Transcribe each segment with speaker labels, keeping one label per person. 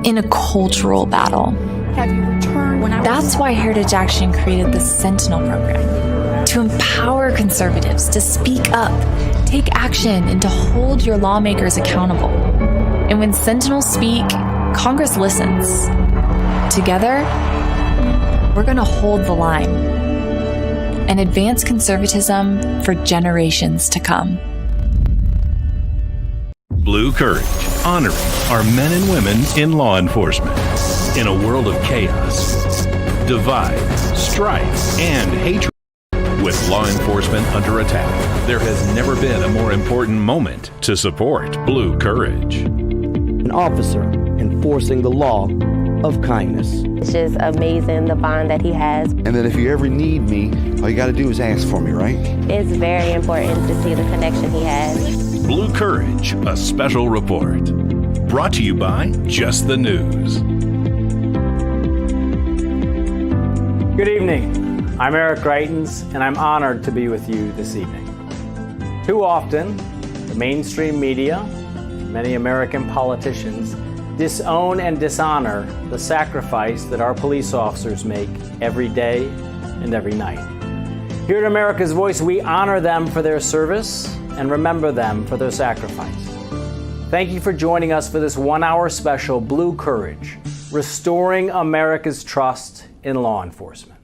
Speaker 1: in a cultural battle.
Speaker 2: Have you returned?
Speaker 1: That's why Heritage Action created the Sentinel program, to empower conservatives to speak up, take action, and to hold your lawmakers accountable. And when Sentinels speak, Congress listens. Together, we're going to hold the line and advance conservatism for generations to come.
Speaker 3: Blue Courage, honoring our men and women in law enforcement. In a world of chaos, divide, strife, and hatred, with law enforcement under attack, there has never been a more important moment to support Blue Courage.
Speaker 4: An officer enforcing the law of kindness.
Speaker 5: It's just amazing, the bond that he has.
Speaker 6: And that if you ever need me, all you got to do is ask for me, right?
Speaker 5: It's very important to see the connection he has.
Speaker 3: Blue Courage, a special report. Brought to you by Just the News.
Speaker 7: Good evening. I'm Eric Greitens, and I'm honored to be with you this evening. Too often, the mainstream media, many American politicians, disown and dishonor the sacrifice that our police officers make every day and every night. Here at America's Voice, we honor them for their service and remember them for their sacrifice. Thank you for joining us for this one-hour special, Blue Courage, Restoring America's Trust in Law Enforcement.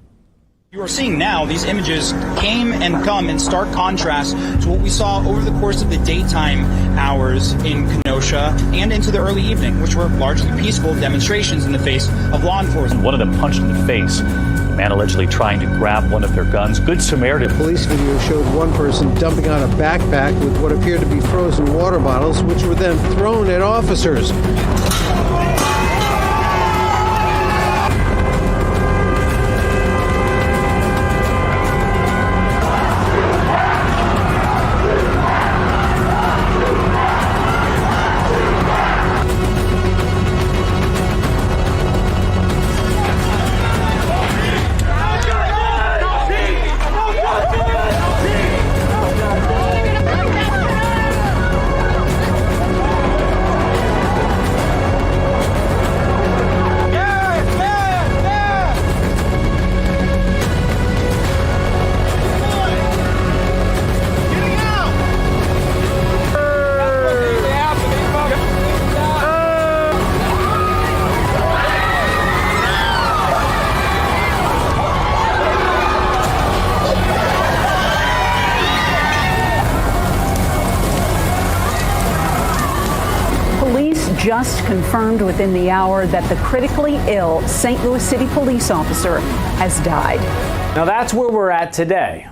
Speaker 8: You are seeing now, these images came and come in stark contrast to what we saw over the course of the daytime hours in Kenosha and into the early evening, which were largely peaceful demonstrations in the face of law enforcement.
Speaker 9: One of them punched in the face, the man allegedly trying to grab one of their guns. Good Samaritan.
Speaker 10: Police video showed one person dumping on a backpack with what appeared to be frozen water bottles, which were then thrown at officers.
Speaker 2: Just confirmed within the hour that the critically ill St. Louis City police officer has died.
Speaker 7: Now that's where we're at today.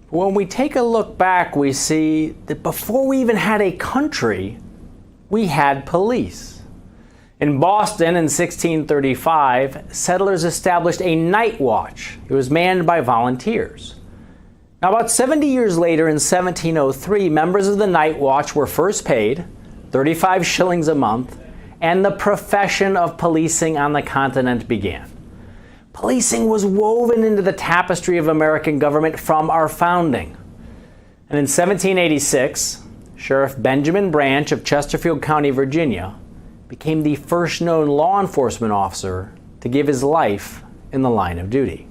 Speaker 7: When we take a look back, we see that before we even had a country, we had police. In Boston in 1635, settlers established a night watch. It was manned by volunteers. Now about 70 years later in 1703, members of the night watch were first paid 35 shillings a month, and the profession of policing on the continent began. Policing was woven into the tapestry of American government from our founding. And in 1786, Sheriff Benjamin Branch of Chesterfield County, Virginia, became the first known law enforcement officer to give his life in the line of duty.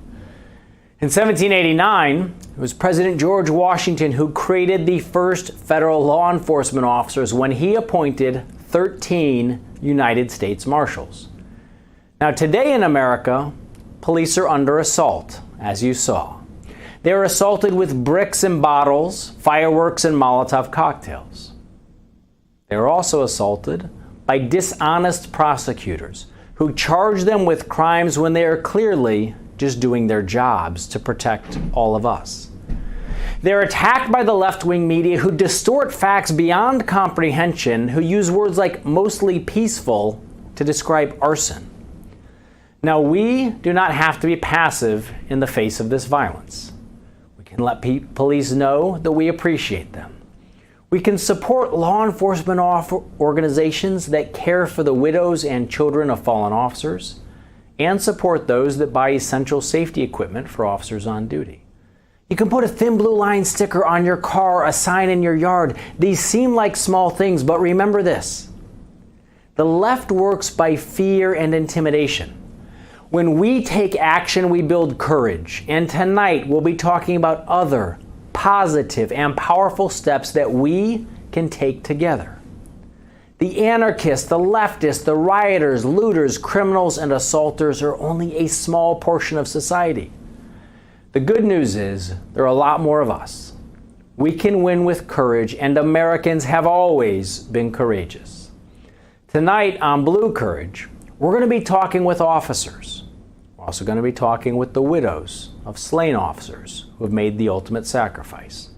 Speaker 7: In 1789, it was President George Washington who created the first federal law enforcement officers when he appointed 13 United States Marshals. Now today in America, police are under assault, as you saw. They are assaulted with bricks and bottles, fireworks and Molotov cocktails. They are also assaulted by dishonest prosecutors who charge them with crimes when they are clearly just doing their jobs to protect all of us. They're attacked by the left-wing media who distort facts beyond comprehension, who use words like mostly peaceful to describe arson. Now, we do not have to be passive in the face of this violence. We can let police know that we appreciate them. We can support law enforcement organizations that care for the widows and children of fallen officers, and support those that buy essential safety equipment for officers on duty. You can put a thin blue line sticker on your car, a sign in your yard. These seem like small things, but remember this. The left works by fear and intimidation. When we take action, we build courage. And tonight, we'll be talking about other positive and powerful steps that we can take together. The anarchists, the leftists, the rioters, looters, criminals, and assaulters are only a small portion of society. The good news is there are a lot more of us. We can win with courage, and Americans have always been courageous. Tonight on Blue Courage, we're going to be talking with officers. We're also going to be talking with the widows of slain officers who have made the ultimate sacrifice.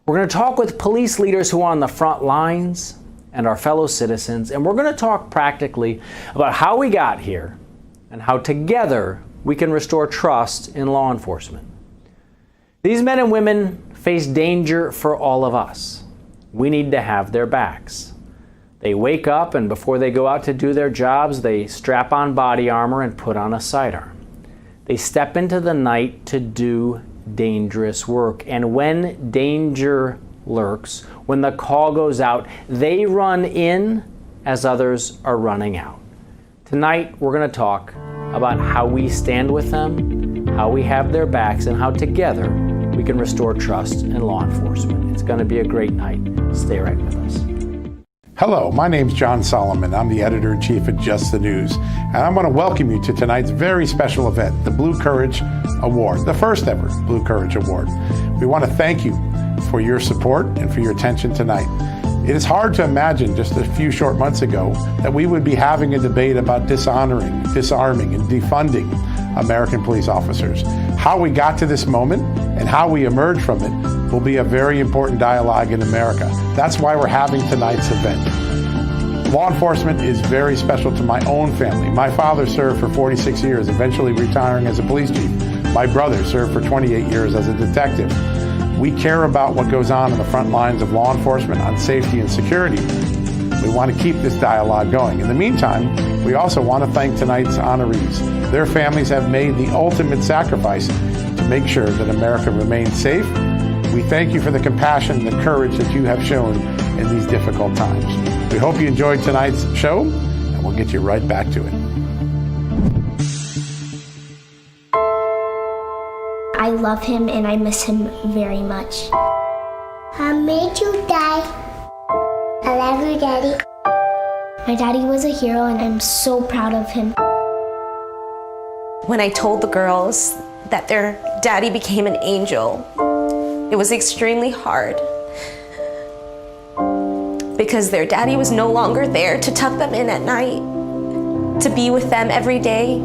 Speaker 7: We're going to talk with police leaders who are on the front lines and our fellow citizens, and we're going to talk practically about how we got here and how together we can restore trust in law enforcement. These men and women face danger for all of us. We need to have their backs. They wake up, and before they go out to do their jobs, they strap on body armor and put on a sidearm. They step into the night to do dangerous work. And when danger lurks, when the call goes out, they run in as others are running out. Tonight, we're going to talk about how we stand with them, how we have their backs, and how together we can restore trust in law enforcement. It's going to be a great night. Stay right with us.
Speaker 11: Hello, my name's John Solomon. I'm the editor-in-chief at Just the News, and I want to welcome you to tonight's very special event, the Blue Courage Award, the first ever Blue Courage Award. We want to thank you for your support and for your attention tonight. It is hard to imagine just a few short months ago that we would be having a debate about dishonoring, disarming, and defunding American police officers. How we got to this moment and how we emerge from it will be a very important dialogue in America. That's why we're having tonight's event. Law enforcement is very special to my own family. My father served for 46 years, eventually retiring as a police chief. My brother served for 28 years as a detective. We care about what goes on the front lines of law enforcement on safety and security. We want to keep this dialogue going. In the meantime, we also want to thank tonight's honorees. Their families have made the ultimate sacrifice to make sure that America remains safe. We thank you for the compassion and the courage that you have shown in these difficult times. We hope you enjoyed tonight's show, and we'll get you right back to it.
Speaker 12: I love him and I miss him very much. I made you die. I love you, Daddy. My daddy was a hero and I'm so proud of him.
Speaker 13: When I told the girls that their daddy became an angel, it was extremely hard because their daddy was no longer there to tuck them in at night, to be with them every day.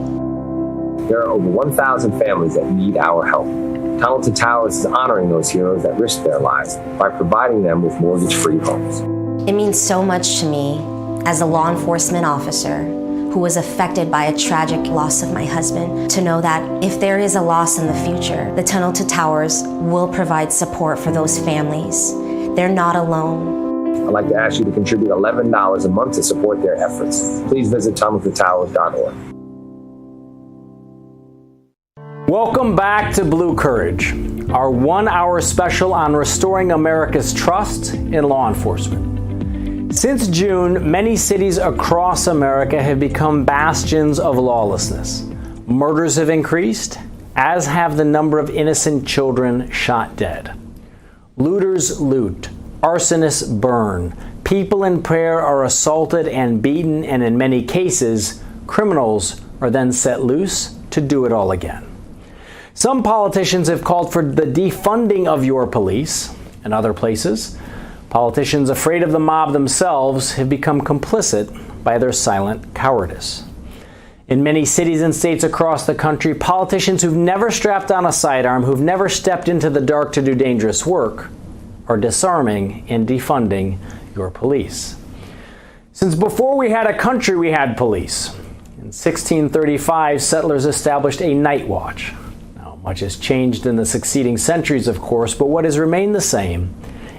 Speaker 14: There are over 1,000 families that need our help. Tunnel to Towers is honoring those heroes that risked their lives by providing them with mortgage-free homes.
Speaker 13: It means so much to me as a law enforcement officer who was affected by a tragic loss of my husband to know that if there is a loss in the future, the Tunnel to Towers will provide support for those families. They're not alone.
Speaker 14: I'd like to ask you to contribute $11 a month to support their efforts. Please visit tunneltotowers.org.
Speaker 7: Welcome back to Blue Courage, our 1-hour special on restoring America's trust in law enforcement. Since June, many cities across America have become bastions of lawlessness. Murders have increased, as have the number of innocent children shot dead. Looters loot, arsonists burn, people in prayer are assaulted and beaten, and in many cases, criminals are then set loose to do it all again. Some politicians have called for the defunding of your police. In other places, politicians afraid of the mob themselves have become complicit by their silent cowardice. In many cities and states across the country, politicians who've never strapped on a sidearm, who've never stepped into the dark to do dangerous work, are disarming and defunding your police. Since before we had a country, we had police. In 1635, settlers established a night watch. Now, much has changed in the succeeding centuries, of course, but what has remained the same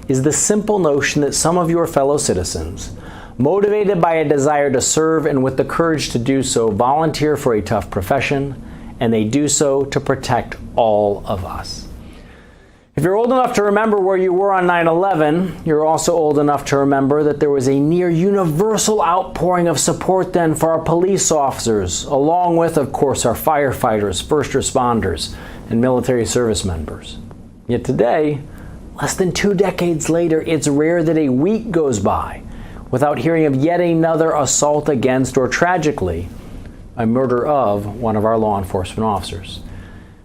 Speaker 7: is the simple notion that some of your fellow citizens, motivated by a desire to serve and with the courage to do so, volunteer for a tough profession, and they do so to protect all of us. If you're old enough to remember where you were on 9/11, you're also old enough to remember that there was a near universal outpouring of support then for our police officers, along with, of course, our firefighters, first responders, and military service members. Yet today, less than 2 decades later, it's rare that a week goes by without hearing of yet another assault against, or tragically, a murder of one of our law enforcement officers.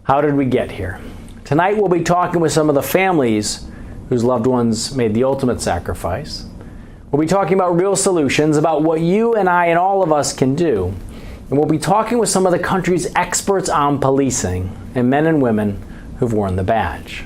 Speaker 7: How did we get here? Tonight we'll be talking with some of the families whose loved ones made the ultimate sacrifice. We'll be talking about real solutions, about what you and I and all of us can do. And we'll be talking with some of the country's experts on policing and men and women who've worn the badge.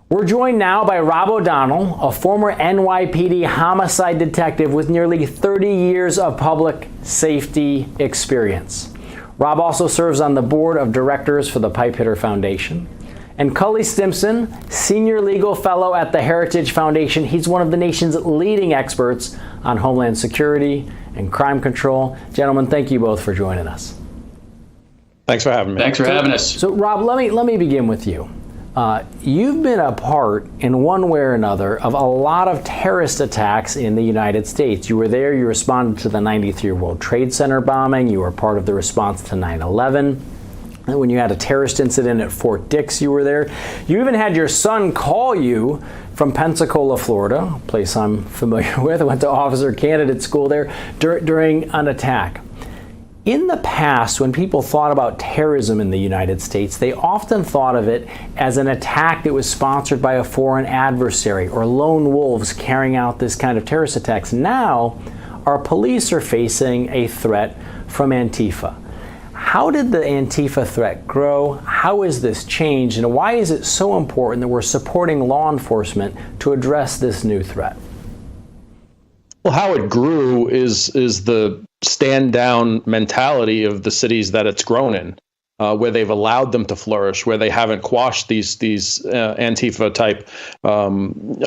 Speaker 7: We're joined now by Rob O'Donnell, a former NYPD homicide detective with nearly 30 years of public safety experience. Rob also serves on the board of directors for the Pipe Hitter Foundation. And Cully Stimson, senior legal fellow at the Heritage Foundation. He's one of the nation's leading experts on homeland security and crime control. Gentlemen, thank you both for joining us.
Speaker 15: Thanks for having me.
Speaker 16: Thanks for having us.
Speaker 7: So Rob, let me begin with you. You've been a part, in one way or another, of a lot of terrorist attacks in the United States. You were there, you responded to the 93 World Trade Center bombing, you were part of the response to 9/11. And when you had a terrorist incident at Fort Dix, you were there. You even had your son call you from Pensacola, Florida, a place I'm familiar with. I went to officer candidate school there during an attack. In the past, when people thought about terrorism in the United States, they often thought of it as an attack that was sponsored by a foreign adversary or lone wolves carrying out this kind of terrorist attacks. Now, our police are facing a threat from Antifa. How did the Antifa threat grow? How has this changed? And why is it so important that we're supporting law enforcement to address this new threat?
Speaker 15: Well, how it grew is the stand down mentality of the cities that it's grown in, where they've allowed them to flourish, where they haven't quashed these Antifa type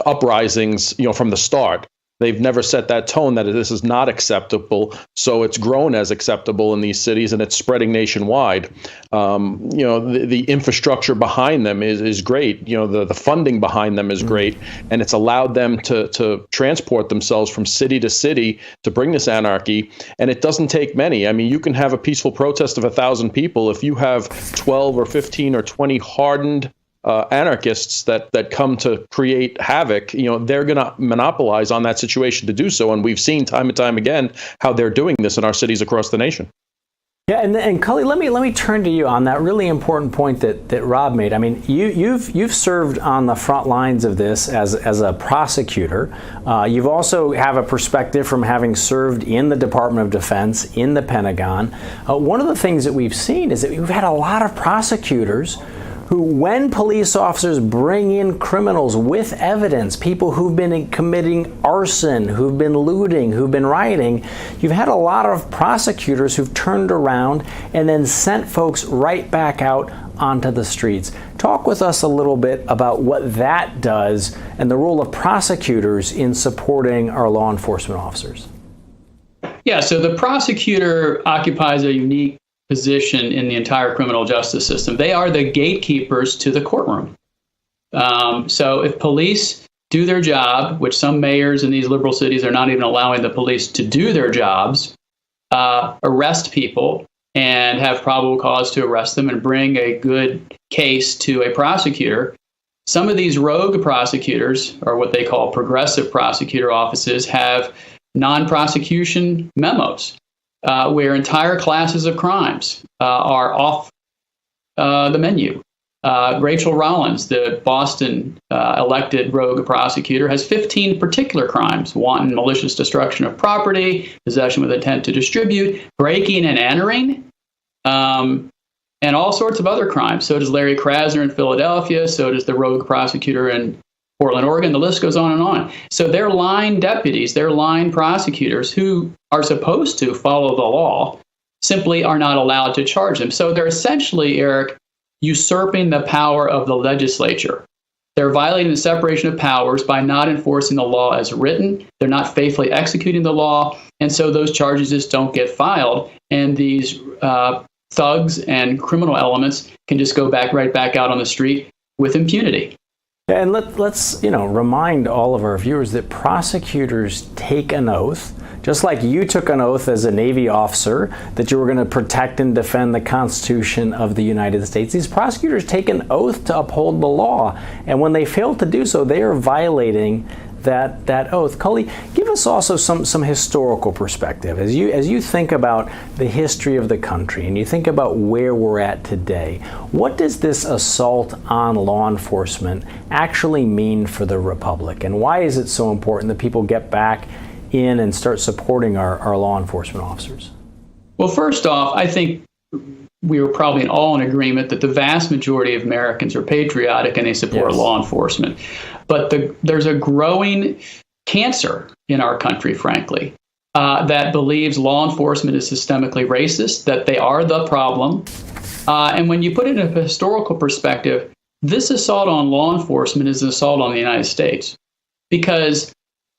Speaker 15: uprisings, from the start. They've never set that tone that this is not acceptable. So it's grown as acceptable in these cities, and it's spreading nationwide. The infrastructure behind them is great. The funding behind them is great, and it's allowed them to transport themselves from city to city to bring this anarchy. And it doesn't take many. I mean, you can have a peaceful protest of 1,000 people. If you have 12 or 15 or 20 hardened anarchists that come to create havoc, they're going to monopolize on that situation to do so. And we've seen time and time again how they're doing this in our cities across the nation.
Speaker 7: Yeah, and Cully, let me turn to you on that really important point that Rob made. I mean, you've served on the front lines of this as a prosecutor. You've also have a perspective from having served in the Department of Defense, in the Pentagon. One of the things that we've seen is that we've had a lot of prosecutors who, when police officers bring in criminals with evidence, people who've been committing arson, who've been looting, who've been rioting, you've had a lot of prosecutors who've turned around and then sent folks right back out onto the streets. Talk with us a little bit about what that does and the role of prosecutors in supporting our law enforcement officers.
Speaker 16: Yeah, so the prosecutor occupies a unique position in the entire criminal justice system. They are the gatekeepers to the courtroom. So if police do their job, which some mayors in these liberal cities are not even allowing the police to do their jobs, arrest people and have probable cause to arrest them and bring a good case to a prosecutor, some of these rogue prosecutors, or what they call progressive prosecutor offices, have non-prosecution memos, where entire classes of crimes are off the menu. Rachel Rollins, the Boston elected rogue prosecutor, has 15 particular crimes: wanton malicious destruction of property, possession with intent to distribute, breaking and entering, and all sorts of other crimes. So does Larry Krasner in Philadelphia. So does the rogue prosecutor in Portland, Oregon. The list goes on and on. So they're line deputies, they're line prosecutors who are supposed to follow the law, simply are not allowed to charge them. So they're essentially, Eric, usurping the power of the legislature. They're violating the separation of powers by not enforcing the law as written. They're not faithfully executing the law. And so those charges just don't get filed. And these thugs and criminal elements can just go right back out on the street with impunity.
Speaker 7: And let's remind all of our viewers that prosecutors take an oath, just like you took an oath as a Navy officer that you were going to protect and defend the Constitution of the United States. These prosecutors take an oath to uphold the law, and when they fail to do so, they are violating that oath. Cully, give us also some historical perspective as you think about the history of the country and you think about where we're at today. What does this assault on law enforcement actually mean for the Republic, and why is it so important that people get back in and start supporting our law enforcement officers?
Speaker 16: Well, first off, I think we were probably all in agreement that the vast majority of Americans are patriotic and they support law enforcement. But there's a growing cancer in our country, frankly, that believes law enforcement is systemically racist, that they are the problem. And when you put it in a historical perspective, this assault on law enforcement is an assault on the United States because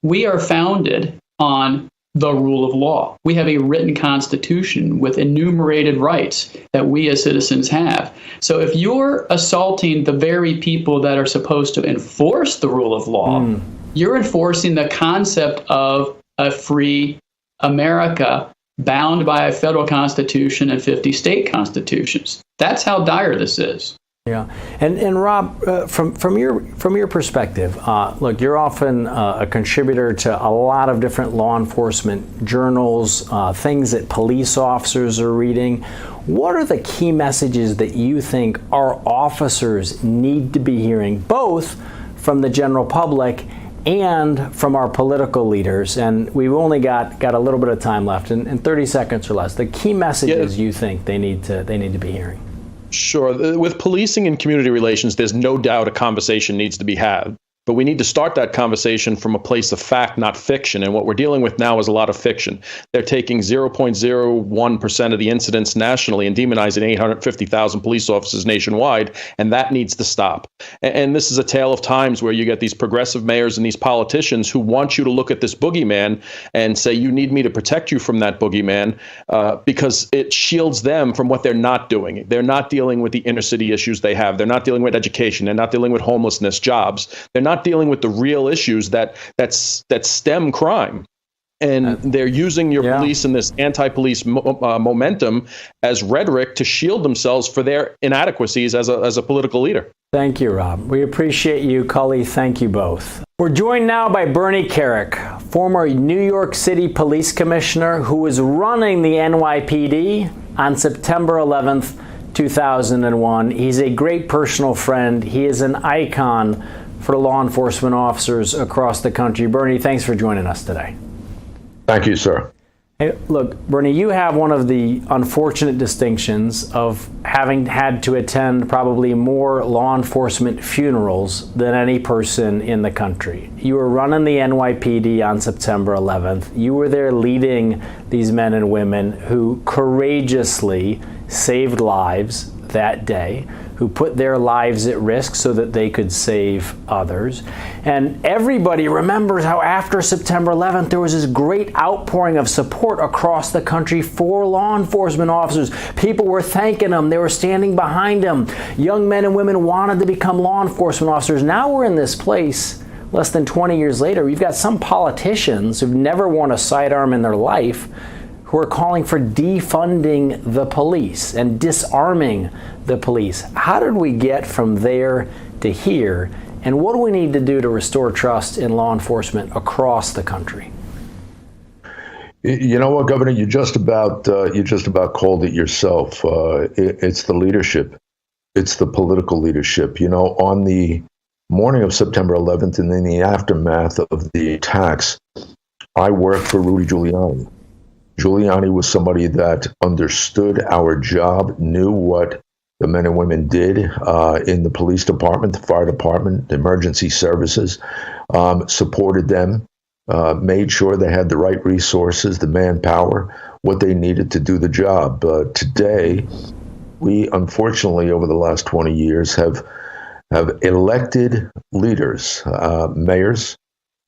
Speaker 16: we are founded on the rule of law. We have a written constitution with enumerated rights that we as citizens have. So if you're assaulting the very people that are supposed to enforce the rule of law, you're enforcing the concept of a free America bound by a federal constitution and 50 state constitutions. That's how dire this is.
Speaker 7: Yeah, and Rob, from your perspective, look, you're often a contributor to a lot of different law enforcement journals, things that police officers are reading. What are the key messages that you think our officers need to be hearing, both from the general public and from our political leaders? And we've only got a little bit of time left, in 30 seconds or less. The key messages you think they need to be hearing.
Speaker 15: Sure. With policing and community relations, there's no doubt a conversation needs to be had. But we need to start that conversation from a place of fact, not fiction. And what we're dealing with now is a lot of fiction. They're taking 0.01% of the incidents nationally and demonizing 850,000 police officers nationwide. And that needs to stop. And this is a tale of times where you get these progressive mayors and these politicians who want you to look at this boogeyman and say, you need me to protect you from that boogeyman because it shields them from what they're not doing. They're not dealing with the inner city issues they have. They're not dealing with education. They're not dealing with homelessness, jobs. They're not dealing with the real issues that stem crime. And they're using your police and this anti-police momentum as rhetoric to shield themselves for their inadequacies as a political leader.
Speaker 7: Thank you, Rob. We appreciate you. Cully, thank you both. We're joined now by Bernie Kerik, former New York City Police Commissioner who was running the NYPD on September 11th, 2001. He's a great personal friend. He is an icon for the law enforcement officers across the country. Bernie, thanks for joining us today.
Speaker 17: Thank you, sir.
Speaker 7: Hey, look, Bernie, you have one of the unfortunate distinctions of having had to attend probably more law enforcement funerals than any person in the country. You were running the NYPD on September 11th. You were there leading these men and women who courageously saved lives that day, who put their lives at risk so that they could save others. And everybody remembers how after September 11th, there was this great outpouring of support across the country for law enforcement officers. People were thanking them. They were standing behind them. Young men and women wanted to become law enforcement officers. Now we're in this place less than 20 years later. We've got some politicians who've never worn a sidearm in their life who are calling for defunding the police and disarming the police. How did we get from there to here? And what do we need to do to restore trust in law enforcement across the country?
Speaker 17: You know what, Governor? You just about called it yourself. It's the leadership. It's the political leadership. You know, on the morning of September 11th and in the aftermath of the attacks, I worked for Rudy Giuliani. Giuliani was somebody that understood our job, knew what the men and women did in the police department, the fire department, the emergency services, supported them, made sure they had the right resources, the manpower, what they needed to do the job. Today, we unfortunately, over the last 20 years, have elected leaders, mayors,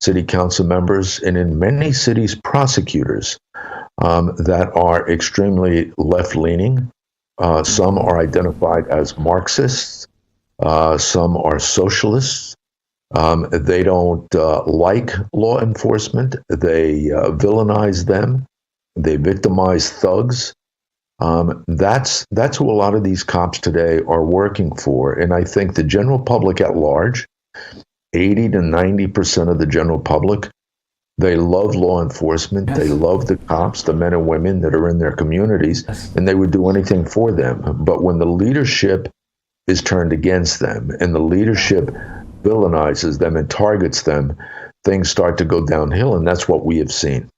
Speaker 17: city council members, and in many cities, prosecutors that are extremely left-leaning. Some are identified as Marxists. Some are socialists. They don't like law enforcement. They villainize them. They victimize thugs. That's who a lot of these cops today are working for. And I think the general public at large, 80 to 90% of the general public, they love law enforcement. Yes. They love the cops, the men and women that are in their communities, yes, and they would do anything for them. But when the leadership is turned against them and the leadership villainizes them and targets them, things start to go downhill, and that's what we have seen.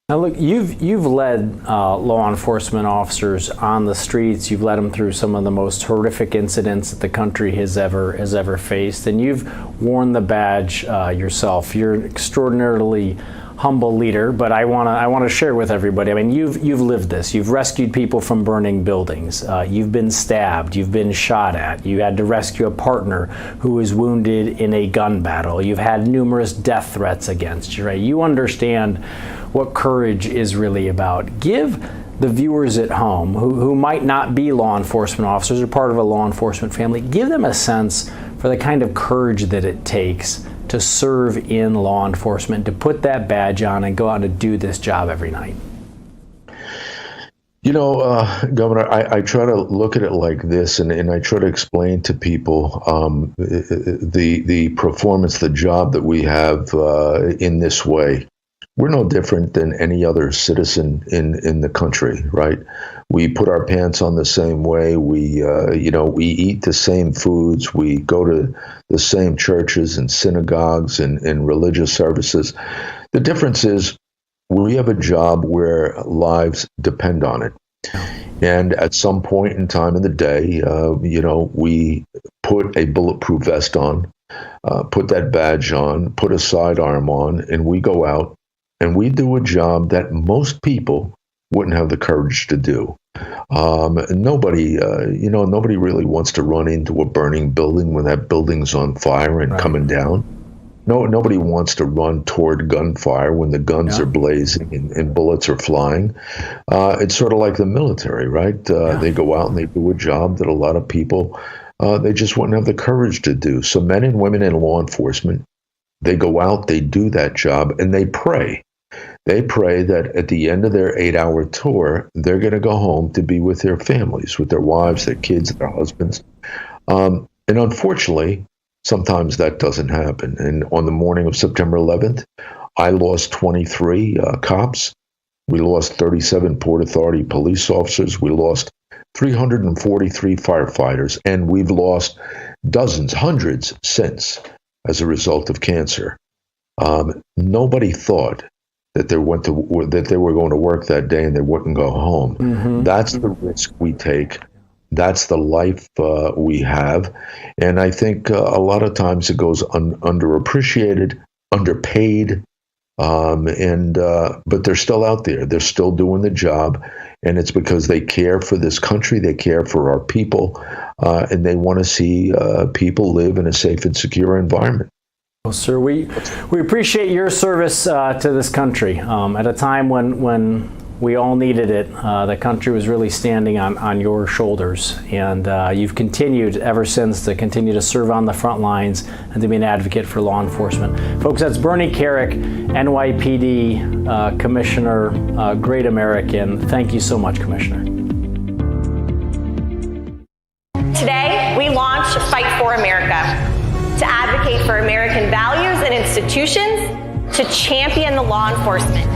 Speaker 7: Now look, you've led law enforcement officers on the streets. You've led them through some of the most horrific incidents that the country has ever faced, and you've worn the badge yourself. You're an extraordinarily humble leader, but I want to share with everybody. I mean, you've lived this. You've rescued people from burning buildings. You've been stabbed. You've been shot at. You had to rescue a partner who was wounded in a gun battle. You've had numerous death threats against you. Right? You understand what courage is really about. Give the viewers at home who might not be law enforcement officers or part of a law enforcement family, give them a sense for the kind of courage that it takes to serve in law enforcement, to put that badge on and go out and do this job every night.
Speaker 17: You know, Governor, I try to look at it like this, and I try to explain to people the performance, the job that we have in this way. We're no different than any other citizen in the country, right? We put our pants on the same way. We eat the same foods. We go to the same churches and synagogues and religious services. The difference is we have a job where lives depend on it. And at some point in time in the day, we put a bulletproof vest on, put that badge on, put a sidearm on, and we go out and we do a job that most people wouldn't have the courage to do. Nobody really wants to run into a burning building when that building's on fire and coming down. Nobody wants to run toward gunfire when the guns are blazing and bullets are flying. It's sort of like the military, right? They go out and they do a job that a lot of people, they just wouldn't have the courage to do. So men and women in law enforcement, they go out, they do that job, and they pray. They pray that at the end of their 8-hour tour, they're going to go home to be with their families, with their wives, their kids, their husbands. And unfortunately, sometimes that doesn't happen. And on the morning of September 11th, I lost 23 cops. We lost 37 Port Authority police officers. We lost 343 firefighters. And we've lost dozens, hundreds since as a result of cancer. Nobody thought that they were going to work that day and they wouldn't go home. Mm-hmm. That's the risk we take. That's the life we have. And I think a lot of times it goes underappreciated, underpaid, but they're still out there. They're still doing the job. And it's because they care for this country, they care for our people, and they want to see people live in a safe and secure environment.
Speaker 7: Well, sir, we appreciate your service to this country at a time when we all needed it. The country was really standing on your shoulders, and you've continued ever since to continue to serve on the front lines and to be an advocate for law enforcement. Folks, that's Bernie Kerik, NYPD Commissioner, Great American. Thank you so much, Commissioner.
Speaker 18: Today, we launch Fight for America, to advocate for American values and institutions, to champion the law enforcement.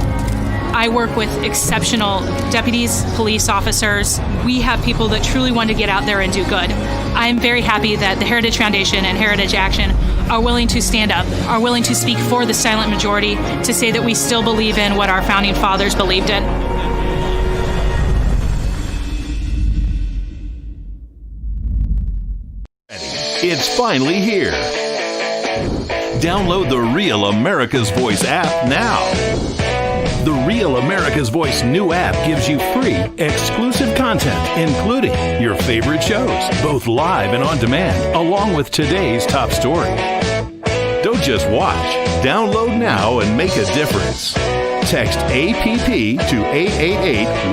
Speaker 19: I work with exceptional deputies, police officers. We have people that truly want to get out there and do good. I am very happy that the Heritage Foundation and Heritage Action are willing to stand up, are willing to speak for the silent majority, to say that we still believe in what our founding fathers believed in.
Speaker 3: It's finally here. Download the Real America's Voice app now. The Real America's Voice new app gives you free, exclusive content, including your favorite shows, both live and on demand, along with today's top story. Don't just watch. Download now and make a difference. Text APP to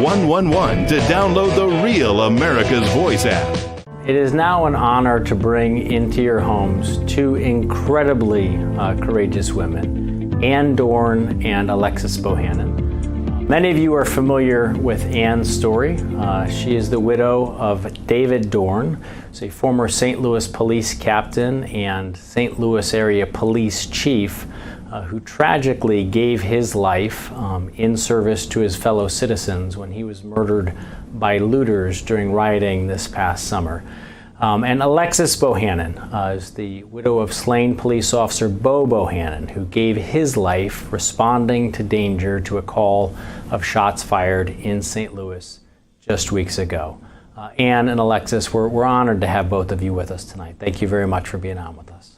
Speaker 3: 888-111 to download the Real America's Voice app.
Speaker 7: It is now an honor to bring into your homes two incredibly courageous women, Ann Dorn and Alexis Bohannon. Many of you are familiar with Ann's story. She is the widow of David Dorn, who's a former St. Louis police captain and St. Louis area police chief who tragically gave his life in service to his fellow citizens when he was murdered by looters during rioting this past summer. And Alexis Bohannon is the widow of slain police officer Bo Bohannon, who gave his life responding to danger to a call of shots fired in St. Louis just weeks ago. Ann and Alexis, we're honored to have both of you with us tonight. Thank you very much for being on with us.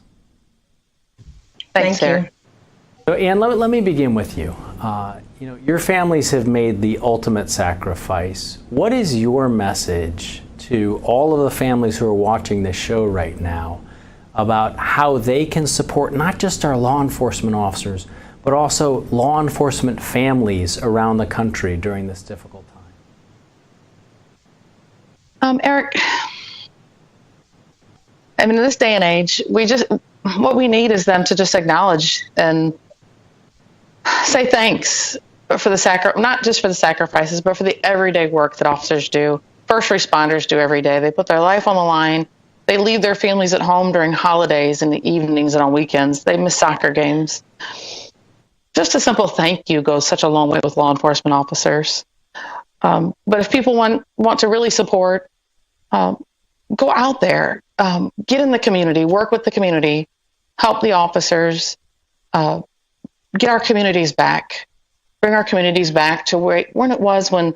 Speaker 20: Thanks, sir.
Speaker 7: So Ann, let me begin with you. Your families have made the ultimate sacrifice. What is your message to all of the families who are watching this show right now about how they can support not just our law enforcement officers, but also law enforcement families around the country during this difficult time?
Speaker 20: Eric, I mean, in this day and age, what we need is them to just acknowledge and say thanks for not just for the sacrifices, but for the everyday work that officers do, first responders do every day. They put their life on the line. They leave their families at home during holidays in the evenings and on weekends. They miss soccer games. Just a simple thank you goes such a long way with law enforcement officers. But if people want to really support, go out there, get in the community, work with the community, help the officers, get our communities back, bring our communities back to when it was when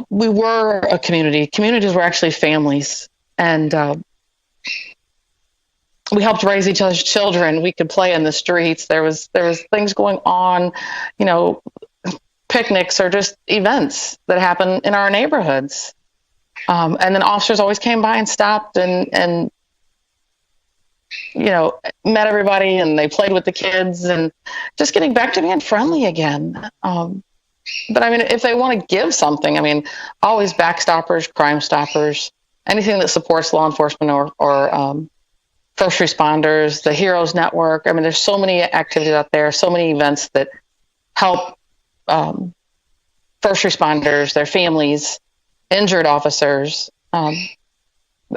Speaker 20: we were a community. Communities were actually families, and we helped raise each other's children. We could play in the streets. There was things going on, picnics or just events that happen in our neighborhoods. And then officers always came by and stopped and met everybody, and they played with the kids, and just getting back to being friendly again. But I mean, if they want to give something, I mean, always Backstoppers, Crime Stoppers, anything that supports law enforcement or first responders, the Heroes Network. I mean, there's so many activities out there, so many events that help first responders, their families, injured officers.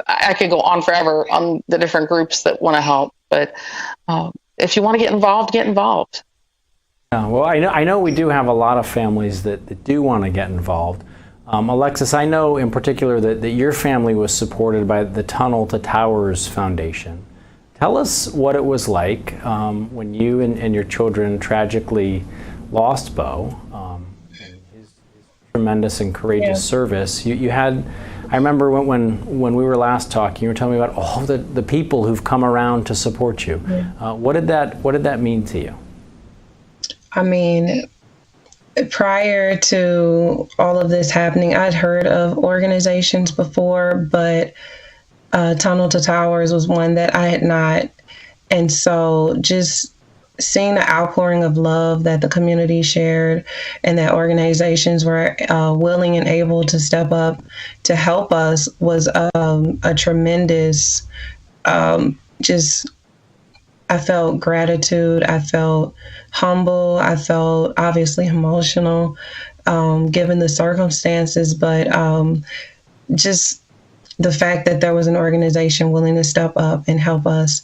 Speaker 20: I could go on forever on the different groups that want to help, but if you want to get involved, get involved.
Speaker 7: Well, I know we do have a lot of families that do want to get involved. Alexis, I know in particular that your family was supported by the Tunnel to Towers Foundation. Tell us what it was like when you and your children tragically lost Bo and his tremendous and courageous service. You had, I remember when we were last talking, you were telling me about all the people who've come around to support you. Yeah. What did that mean to you?
Speaker 21: I mean, prior to all of this happening, I'd heard of organizations before, but Tunnel to Towers was one that I had not. And so just seeing the outpouring of love that the community shared and that organizations were willing and able to step up to help us was a tremendous, I felt gratitude. I felt humble. I felt obviously emotional, given the circumstances, but just the fact that there was an organization willing to step up and help us,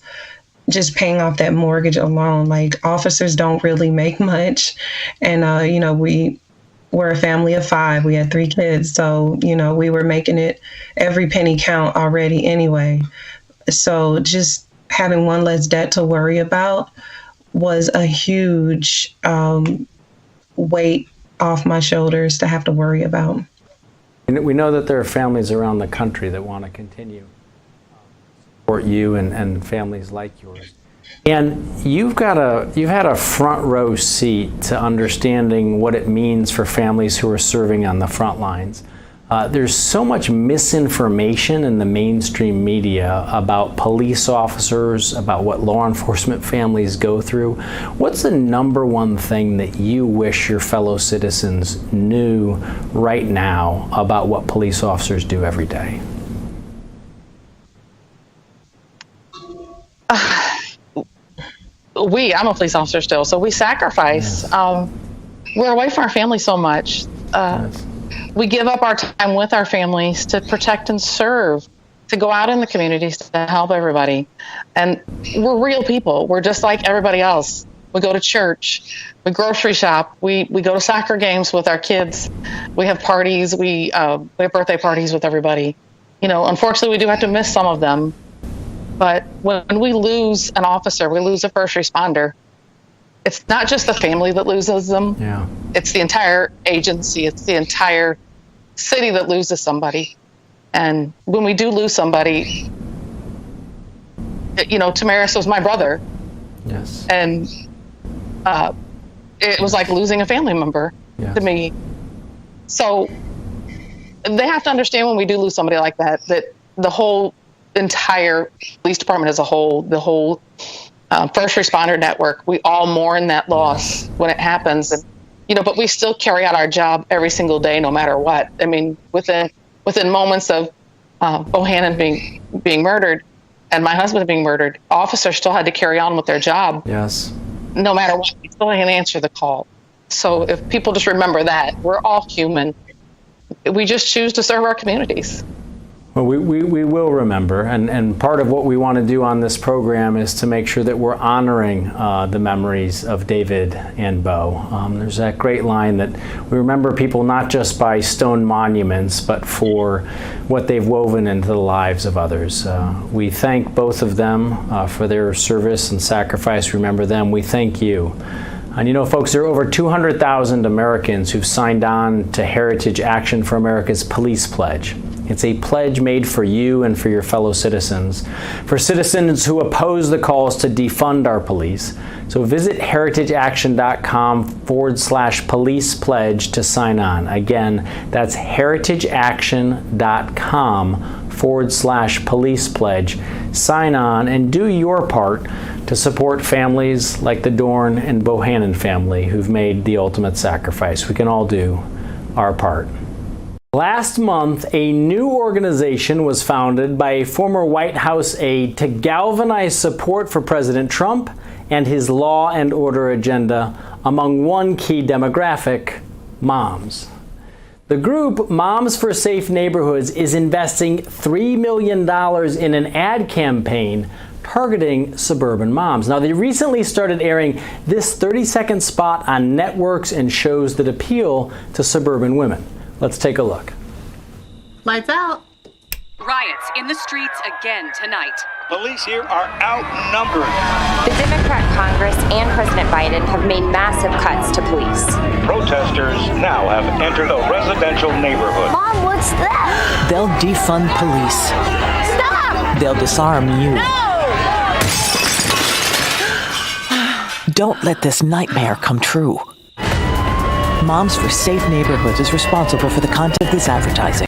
Speaker 21: just paying off that mortgage alone. Like, officers don't really make much. And, we were a family of 5. We had 3 kids. So, we were making it every penny count already anyway. So just having one less debt to worry about was a huge weight off my shoulders to have to worry about.
Speaker 7: We know that there are families around the country that want to continue to support you and families like yours. And you've had a front row seat to understanding what it means for families who are serving on the front lines. There's so much misinformation in the mainstream media about police officers, about what law enforcement families go through. What's the number one thing that you wish your fellow citizens knew right now about what police officers do every day?
Speaker 20: I'm a police officer still, so we sacrifice.
Speaker 7: Yes.
Speaker 20: We're away from our family so much. We give up our time with our families to protect and serve, to go out in the communities to help everybody. And we're real people. We're just like everybody else. We go to church, we grocery shop, we go to soccer games with our kids, we have parties, we have birthday parties with everybody. You know, unfortunately, we do have to miss some of them. But when we lose an officer, we lose a first responder, it's not just the family that loses them.
Speaker 7: Yeah.
Speaker 20: It's the entire agency. It's the entire city that loses somebody. And when we do lose somebody, you know, Tamaris was my brother.
Speaker 7: Yes.
Speaker 20: And it was like losing a family member to me. So they have to understand when we do lose somebody like that, that the whole entire police department as a whole, the whole first responder network, we all mourn that loss when it happens. And, you know, but we still carry out our job every single day, no matter what. I mean, within moments of Bohannon being murdered and my husband being murdered, officers still had to carry on with their job.
Speaker 7: Yes.
Speaker 20: No matter what, we still can answer the call. So if people just remember that, we're all human. We just choose to serve our communities.
Speaker 7: Well, we will remember, and part of what we want to do on this program is to make sure that we're honoring the memories of David and Bo. There's that great line that we remember people not just by stone monuments, but for what they've woven into the lives of others. We thank both of them for their service and sacrifice. Remember them. We thank you. And you know, folks, there are over 200,000 Americans who've signed on to Heritage Action for America's Police Pledge. It's a pledge made for you and for your fellow citizens, for citizens who oppose the calls to defund our police. So visit heritageaction.com/police pledge to sign on. Again, that's heritageaction.com/police pledge. Sign on and do your part to support families like the Dorn and Bohannon family who've made the ultimate sacrifice. We can all do our part. Last month, a new organization was founded by a former White House aide to galvanize support for President Trump and his law and order agenda among one key demographic, moms. The group, Moms for Safe Neighborhoods, is investing $3 million in an ad campaign targeting suburban moms. Now, they recently started airing this 30-second spot on networks and shows that appeal to suburban women. Let's take a look.
Speaker 1: Lights out. Riots in the streets again tonight.
Speaker 22: Police here are outnumbered.
Speaker 5: The Democrat Congress and President Biden have made massive cuts to police.
Speaker 22: Protesters now have entered a residential neighborhood.
Speaker 12: Mom, what's that?
Speaker 23: They'll defund police.
Speaker 12: Stop!
Speaker 23: They'll disarm you.
Speaker 12: No!
Speaker 23: Don't let this nightmare come true. Moms for Safe Neighborhoods is responsible for the content of this advertising.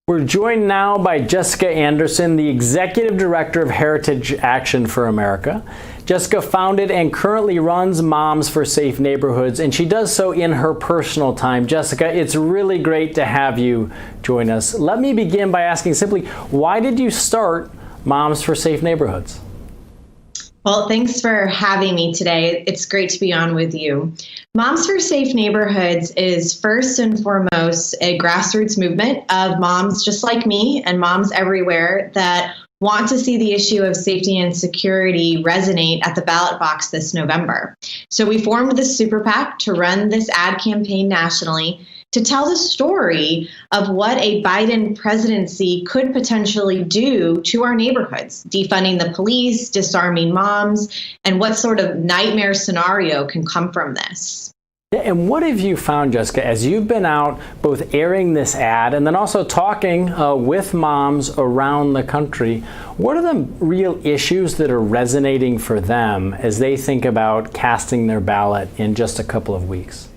Speaker 7: We're joined now by Jessica Anderson, the Executive Director of Heritage Action for America. Jessica founded and currently runs Moms for Safe Neighborhoods, and she does so in her personal time. Jessica, it's really great to have you join us. Let me begin by asking simply, why did you start Moms for Safe Neighborhoods?
Speaker 24: Well, thanks for having me today. It's great to be on with you. Moms for Safe Neighborhoods is first and foremost a grassroots movement of moms just like me and moms everywhere that want to see the issue of safety and security resonate at the ballot box this November. So we formed this super PAC to run this ad campaign nationally to tell the story of what a Biden presidency could potentially do to our neighborhoods, defunding the police, disarming moms, and what sort of nightmare scenario can come from this.
Speaker 7: And what have you found, Jessica, as you've been out both airing this ad and then also talking with moms around the country? What are the real issues that are resonating for them as they think about casting their ballot in just a couple of weeks?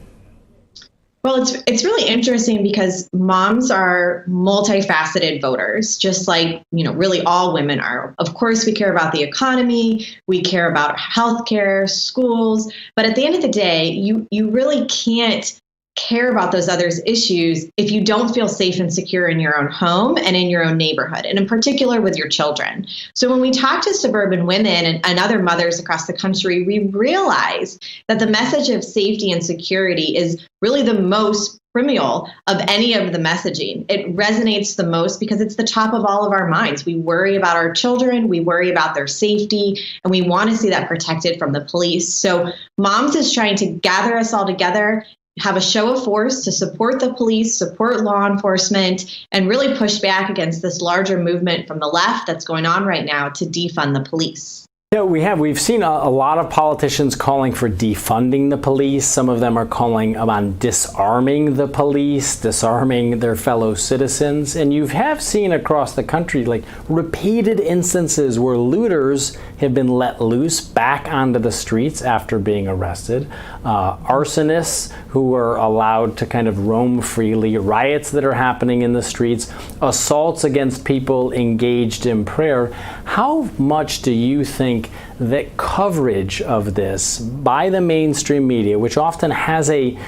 Speaker 24: Well, it's really interesting because moms are multifaceted voters, just like, really all women are. Of course, we care about the economy, we care about healthcare, schools, but at the end of the day, you really can't care about those other issues if you don't feel safe and secure in your own home and in your own neighborhood, and in particular with your children. So when we talk to suburban women and other mothers across the country, we realize that the message of safety and security is really the most primordial of any of the messaging. It resonates the most because it's the top of all of our minds. We worry about our children, we worry about their safety, and we want to see that protected from the police. So Moms is trying to gather us all together, have a show of force to support the police, support law enforcement, and really push back against this larger movement from the left that's going on right now to defund the police.
Speaker 7: Yeah, we've seen a lot of politicians calling for defunding the police. Some of them are calling on disarming the police, disarming their fellow citizens. And you have seen across the country like repeated instances where looters have been let loose back onto the streets after being arrested. Arsonists who are allowed to kind of roam freely, riots that are happening in the streets, assaults against people engaged in prayer. How much do you think that coverage of this by the mainstream media, which often has a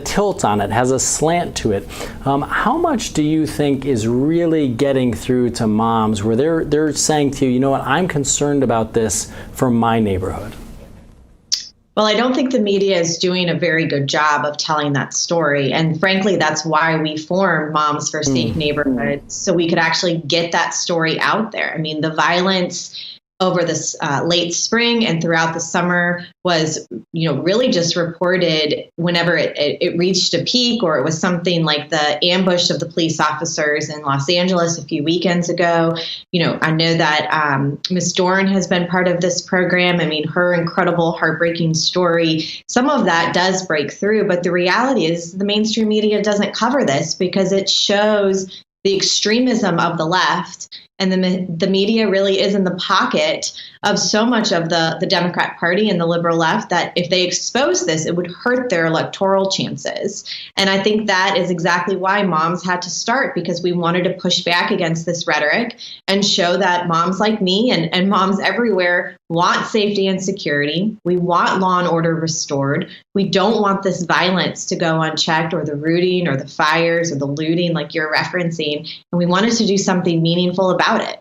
Speaker 7: tilt on it, has a slant to it, how much do you think is really getting through to moms where they're saying to you, you know what, I'm concerned about this for my neighborhood?
Speaker 24: Well, I don't think the media is doing a very good job of telling that story. And frankly, that's why we formed Moms for Safe Neighborhoods, so we could actually get that story out there. I mean, the violence over this late spring and throughout the summer was, really just reported whenever it reached a peak, or it was something like the ambush of the police officers in Los Angeles a few weekends ago. I know that Ms. Doran has been part of this program. I mean, her incredible, heartbreaking story, some of that does break through, but the reality is the mainstream media doesn't cover this because it shows the extremism of the left. And the media really is in the pocket of so much of the Democrat Party and the liberal left that if they expose this, it would hurt their electoral chances. And I think that is exactly why Moms had to start, because we wanted to push back against this rhetoric and show that moms like me and moms everywhere want safety and security. We want law and order restored. We don't want this violence to go unchecked, or the rooting or the fires or the looting like you're referencing. And we wanted to do something meaningful about it.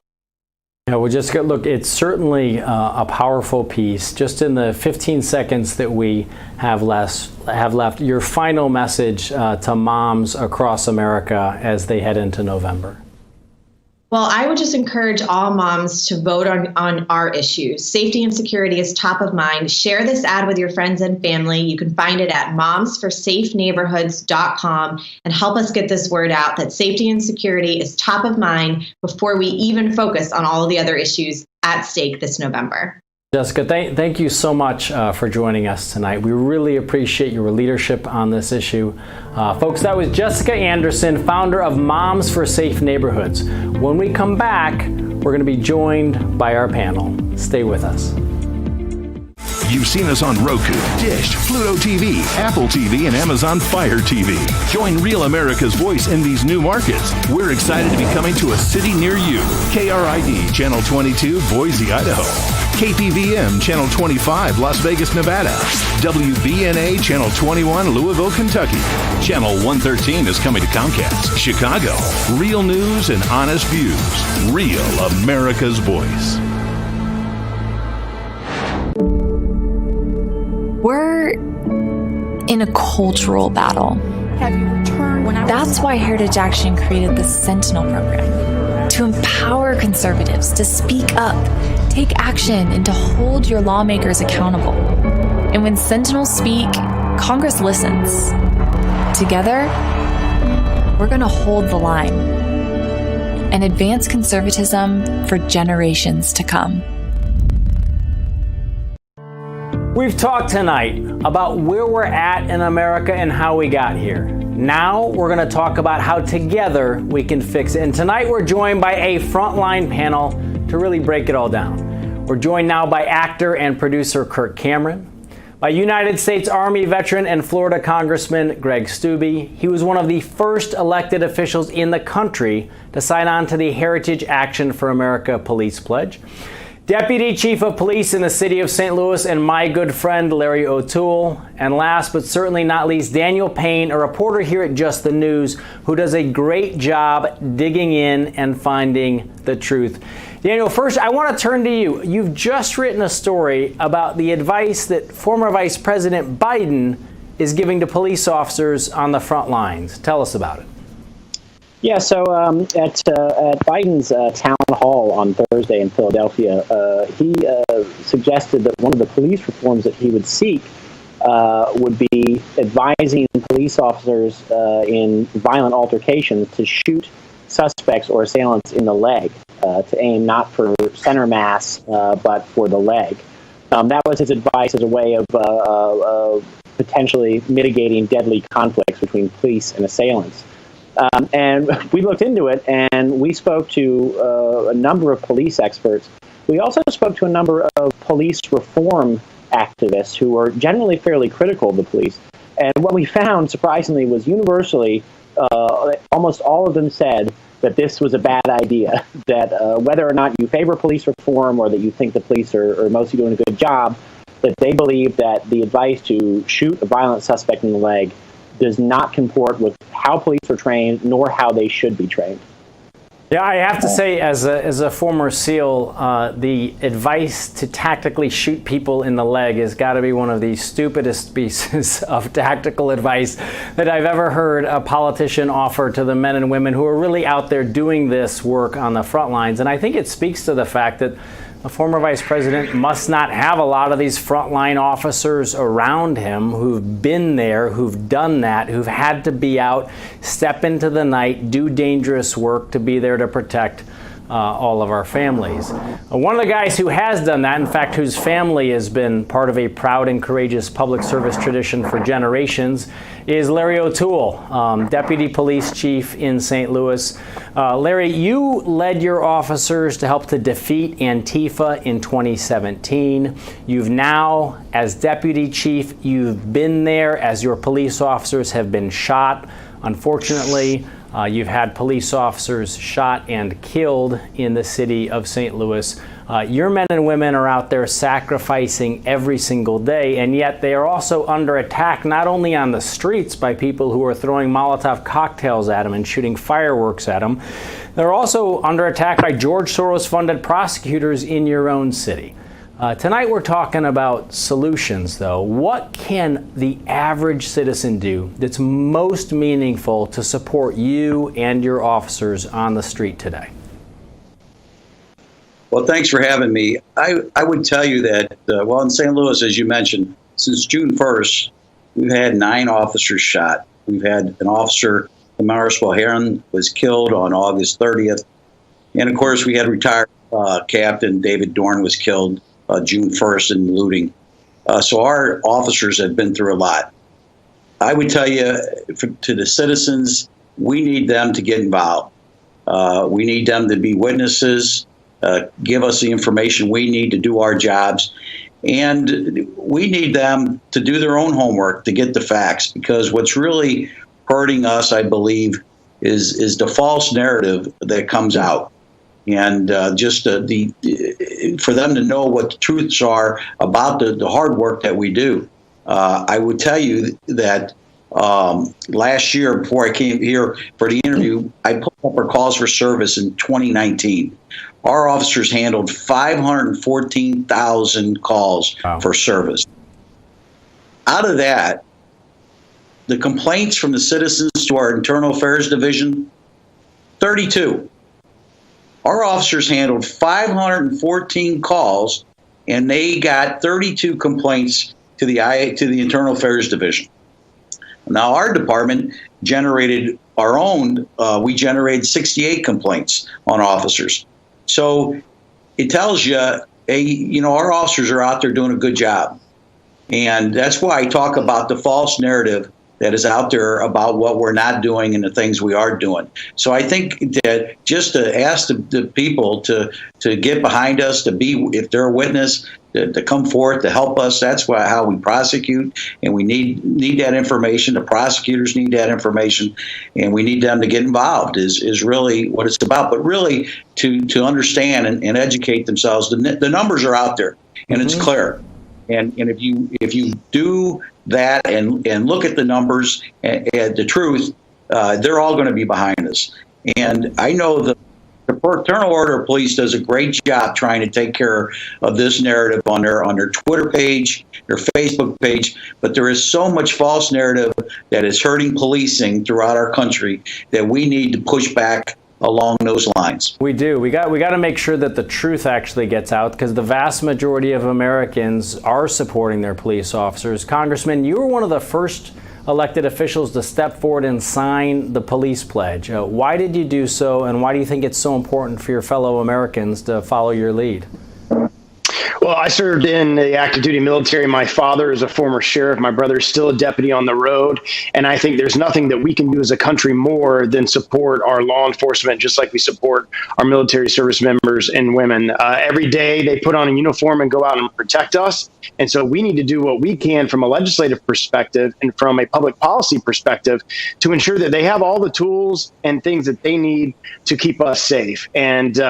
Speaker 7: Yeah, well, Jessica, look, it's certainly a powerful piece. Just in the 15 seconds that we have left, your final message to moms across America as they head into November.
Speaker 24: Well, I would just encourage all moms to vote on our issues. Safety and security is top of mind. Share this ad with your friends and family. You can find it at momsforsafeneighborhoods.com and help us get this word out that safety and security is top of mind before we even focus on all of the other issues at stake this November.
Speaker 7: Jessica, thank you so much for joining us tonight. We really appreciate your leadership on this issue. Folks, that was Jessica Anderson, founder of Moms for Safe Neighborhoods. When we come back, we're going to be joined by our panel. Stay with us.
Speaker 3: You've seen us on Roku, Dish, Pluto TV, Apple TV, and Amazon Fire TV. Join Real America's Voice in these new markets. We're excited to be coming to a city near you. KRID, Channel 22, Boise, Idaho. KPVM, Channel 25, Las Vegas, Nevada. WBNA, Channel 21, Louisville, Kentucky. Channel 113 is coming to Comcast, Chicago. Real news and honest views. Real America's Voice.
Speaker 4: We're in a cultural battle. That's why Heritage Action created the Sentinel program, to empower conservatives to speak up, take action, and to hold your lawmakers accountable. And when Sentinels speak, Congress listens. Together, we're going to hold the line and advance conservatism for generations to come.
Speaker 7: We've talked tonight about where we're at in America and how we got here. Now we're going to talk about how together we can fix it. And tonight we're joined by a frontline panel to really break it all down. We're joined now by actor and producer Kirk Cameron, by United States Army veteran and Florida Congressman Greg Steube. He was one of the first elected officials in the country to sign on to the Heritage Action for America Police Pledge. Deputy Chief of Police in the city of St. Louis and my good friend Larry O'Toole. And last but certainly not least, Daniel Payne, a reporter here at Just the News, who does a great job digging in and finding the truth. Daniel, first, I want to turn to you. You've just written a story about the advice that former Vice President Biden is giving to police officers on the front lines. Tell us about it.
Speaker 6: Yeah, so at Biden's town hall on Thursday in Philadelphia, he suggested that one of the police reforms that he would seek would be advising police officers in violent altercations to shoot suspects or assailants in the leg, to aim not for center mass, but for the leg. That was his advice as a way of potentially mitigating deadly conflicts between police and assailants. And we looked into it, and we spoke to a number of police experts. We also spoke to a number of police reform activists who are generally fairly critical of the police. And what we found, surprisingly, was universally, almost all of them said that this was a bad idea, that whether or not you favor police reform or that you think the police are mostly doing a good job, that they believe that the advice to shoot a violent suspect in the leg does not comport with how police are trained, nor how they should be trained.
Speaker 7: Yeah, I have to say, as a former SEAL, the advice to tactically shoot people in the leg has got to be one of the stupidest pieces of tactical advice that I've ever heard a politician offer to the men and women who are really out there doing this work on the front lines. And I think it speaks to the fact that a former vice president must not have a lot of these frontline officers around him who've been there, who've done that, who've had to be out, step into the night, do dangerous work to be there to protect all of our families. One of the guys who has done that, in fact, whose family has been part of a proud and courageous public service tradition for generations, is Larry O'Toole, Deputy Police Chief in St. Louis. Larry, you led your officers to help to defeat Antifa in 2017. You've now, as Deputy Chief, you've been there as your police officers have been shot. Unfortunately, you've had police officers shot and killed in the city of St. Louis. Your men and women are out there sacrificing every single day, and yet they are also under attack not only on the streets by people who are throwing Molotov cocktails at them and shooting fireworks at them, they're also under attack by George Soros-funded prosecutors in your own city. Tonight we're talking about solutions, though. What can the average citizen do that's most meaningful to support you and your officers on the street today?
Speaker 8: Well, thanks for having me. I would tell you that, well, in St. Louis, as you mentioned, since June 1st, we've had 9 officers shot. We've had an officer, Damaris Heron, was killed on August 30th. And, of course, we had retired Captain David Dorn was killed June 1st in looting. So our officers have been through a lot. I would tell you, to the citizens, we need them to get involved. We need them to be witnesses, give us the information we need to do our jobs. And we need them to do their own homework to get the facts, because what's really hurting us, I believe, is the false narrative that comes out. And just for them to know what the truths are about the hard work that we do. I would tell you that last year, before I came here for the interview, I put up our calls for service in 2019. Our officers handled 514,000 calls for service. Out of that, the complaints from the citizens to our Internal Affairs Division, 32. Our officers handled 514 calls, and they got 32 complaints to the Internal Affairs Division. Now, our department generated our own. We generated 68 complaints on officers. So it tells you, our officers are out there doing a good job, and that's why I talk about the false narrative that is out there about what we're not doing and the things we are doing. So I think that just to ask the people to get behind us, to be, if they're a witness, to come forth to help us. That's how we prosecute, and we need that information. The prosecutors need that information, and we need them to get involved. Is really what it's about. But really to understand and educate themselves. The numbers are out there, and it's clear. And if you do that and look at the numbers and the truth, they're all going to be behind us. And I know the Fraternal Order of Police does a great job trying to take care of this narrative on their Twitter page, their Facebook page, but there is so much false narrative that is hurting policing throughout our country that we need to push back along those lines.
Speaker 7: We do. We got to make sure that the truth actually gets out, because the vast majority of Americans are supporting their police officers. Congressman, you were one of the first elected officials to step forward and sign the police pledge. Why did you do so, and why do you think it's so important for your fellow Americans to follow your lead?
Speaker 2: Well, I served in the active duty military. My father is a former sheriff. My brother is still a deputy on the road. And I think there's nothing that we can do as a country more than support our law enforcement, just like we support our military service members and women. Every day they put on a uniform and go out and protect us. And so we need to do what we can from a legislative perspective and from a public policy perspective to ensure that they have all the tools and things that they need to keep us safe. And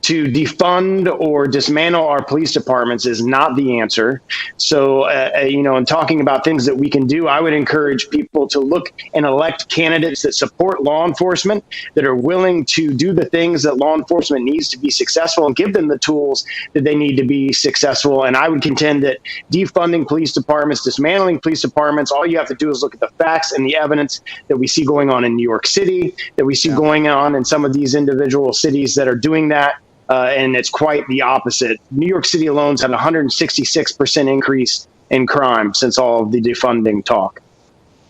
Speaker 2: to defund or dismantle our police departments is not the answer. So, in talking about things that we can do, I would encourage people to look and elect candidates that support law enforcement, that are willing to do the things that law enforcement needs to be successful, and give them the tools that they need to be successful. And I would contend that defunding police departments, dismantling police departments, all you have to do is look at the facts and the evidence that we see going on in New York City, that we see going on in some of these individual cities that are doing that. And it's quite the opposite. New York City alone's had a 166% increase in crime since all of the defunding talk.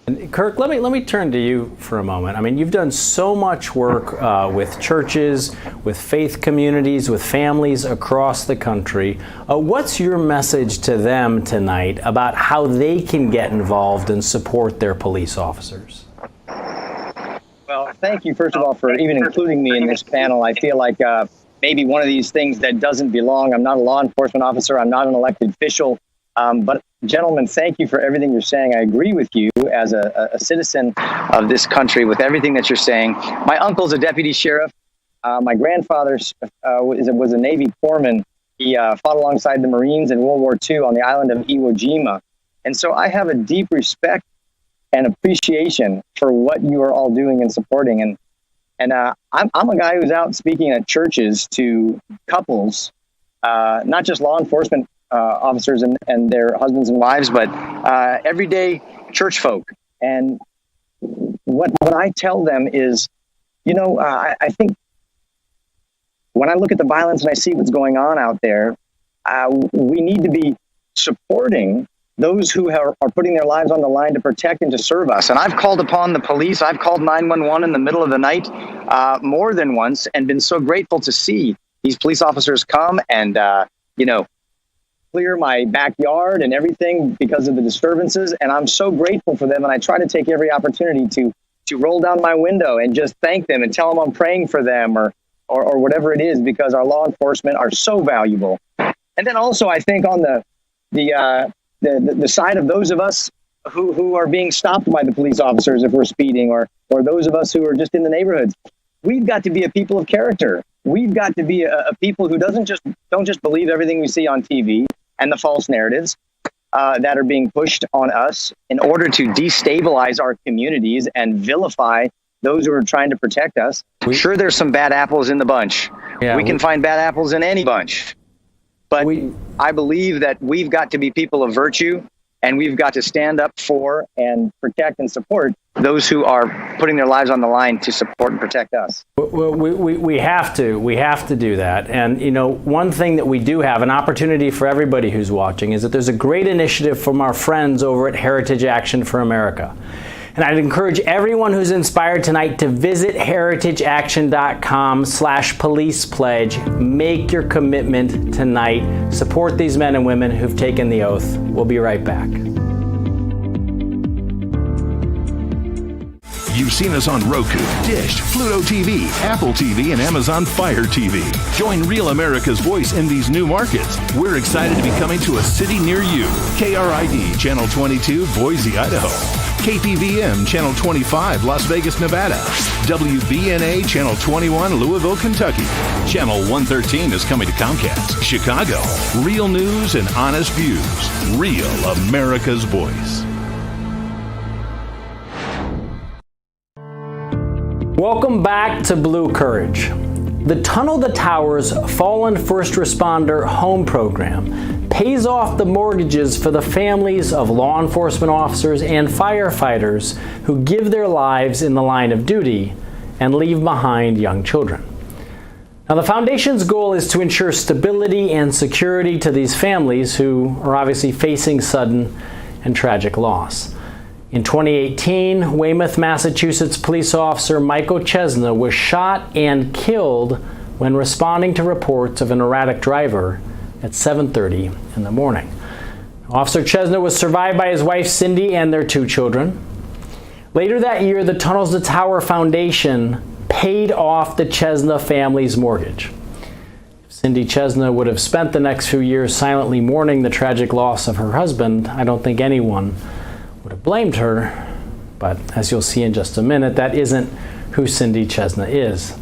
Speaker 7: And Kirk, let me turn to you for a moment. I mean, you've done so much work with churches, with faith communities, with families across the country. What's your message to them tonight about how they can get involved and support their police officers?
Speaker 9: Well, thank you, first of all, for even including me in this panel. I feel like maybe one of these things that doesn't belong. I'm not a law enforcement officer. I'm not an elected official. But gentlemen, thank you for everything you're saying. I agree with you as a citizen of this country with everything that you're saying. My uncle's a deputy sheriff. My grandfather was a Navy corpsman. He fought alongside the Marines in World War II on the island of Iwo Jima. And so I have a deep respect and appreciation for what you are all doing and supporting. And I'm a guy who's out speaking at churches to couples, not just law enforcement officers and their husbands and wives, but everyday church folk. And what I tell them is, I think when I look at the violence and I see what's going on out there, we need to be supporting those who are putting their lives on the line to protect and to serve us. And I've called upon the police. I've called 911 in the middle of the night more than once, and been so grateful to see these police officers come and, clear my backyard and everything because of the disturbances. And I'm so grateful for them. And I try to take every opportunity to roll down my window and just thank them and tell them I'm praying for them or whatever it is, because our law enforcement are so valuable. And then also, I think on the side of those of us who are being stopped by the police officers if we're speeding, or those of us who are just in the neighborhoods, we've got to be a people of character. We've got to be a people who don't just believe everything we see on TV and the false narratives that are being pushed on us in order to destabilize our communities and vilify those who are trying to protect us. Sure, there's some bad apples in the bunch. Yeah, we can find bad apples in any bunch. But I believe that we've got to be people of virtue, and we've got to stand up for and protect and support those who are putting their lives on the line to support and protect us.
Speaker 7: Well, we have to. We have to do that. And, one thing that we do have, an opportunity for everybody who's watching, is that there's a great initiative from our friends over at Heritage Action for America. And I'd encourage everyone who's inspired tonight to visit heritageaction.com/police pledge. Make your commitment tonight. Support these men and women who've taken the oath. We'll be right back.
Speaker 3: You've seen us on Roku, Dish, Pluto TV, Apple TV, and Amazon Fire TV. Join Real America's Voice in these new markets. We're excited to be coming to a city near you. KRID Channel 22, Boise, Idaho. KPVM Channel 25, Las Vegas, Nevada. WBNA Channel 21, Louisville, Kentucky. Channel 113 is coming to Comcast, Chicago. Real news and honest views. Real America's Voice.
Speaker 7: Welcome back to Blue Courage. The Tunnel to Towers Fallen First Responder Home Program pays off the mortgages for the families of law enforcement officers and firefighters who give their lives in the line of duty and leave behind young children. Now, the foundation's goal is to ensure stability and security to these families who are obviously facing sudden and tragic loss. In 2018, Weymouth, Massachusetts police officer Michael Chesna was shot and killed when responding to reports of an erratic driver at 7:30 in the morning. Officer Chesna was survived by his wife Cindy and their 2 children. Later that year, the Tunnels to Tower Foundation paid off the Chesna family's mortgage. Cindy Chesna would have spent the next few years silently mourning the tragic loss of her husband. I don't think anyone would have blamed her, but as you'll see in just a minute, that isn't who Cindy Chesna is,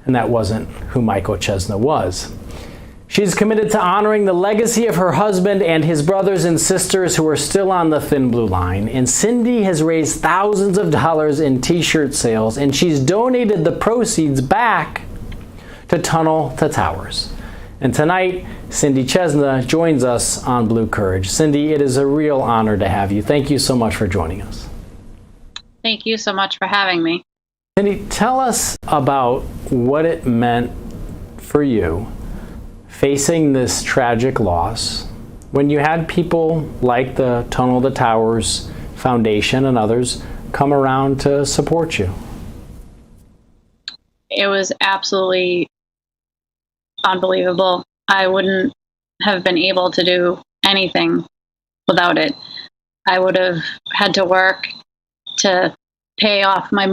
Speaker 7: and that wasn't who Michael Chesna was. She's committed to honoring the legacy of her husband and his brothers and sisters who are still on the thin blue line, and Cindy has raised thousands of dollars in t-shirt sales, and she's donated the proceeds back to Tunnel to Towers. And tonight, Cindy Chesna joins us on Blue Courage. Cindy, it is a real honor to have you. Thank you so much for joining us.
Speaker 10: Thank you so much for having me.
Speaker 7: Cindy, tell us about what it meant for you facing this tragic loss when you had people like the Tunnel to Towers Foundation and others come around to support you.
Speaker 10: It was absolutely unbelievable. I wouldn't have been able to do anything without it. I would have had to work to pay my